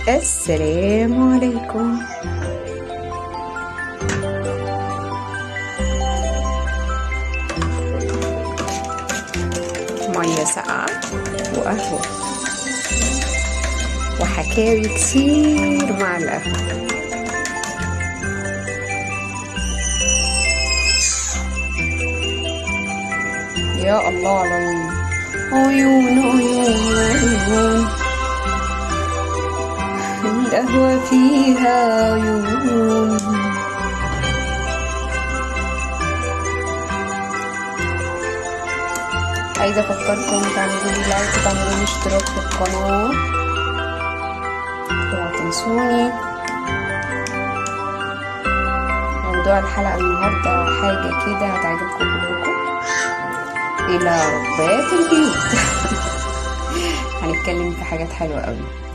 السلام عليكم. مية ساقعة وقهوة وحكاوي كتير مع القهوة. يا الله على عيون عيون عيون، القهوة فيها عيون. عايزة افكركم تعملوا لي لايك وتعملوا لي اشتراك في القناة، اوعوا تنسوني. موضوع الحلقة النهاردة حاجة كده هتعجبكم كلكم، إلى ربات البيوت. هنتكلم في حاجات حلوة قوي.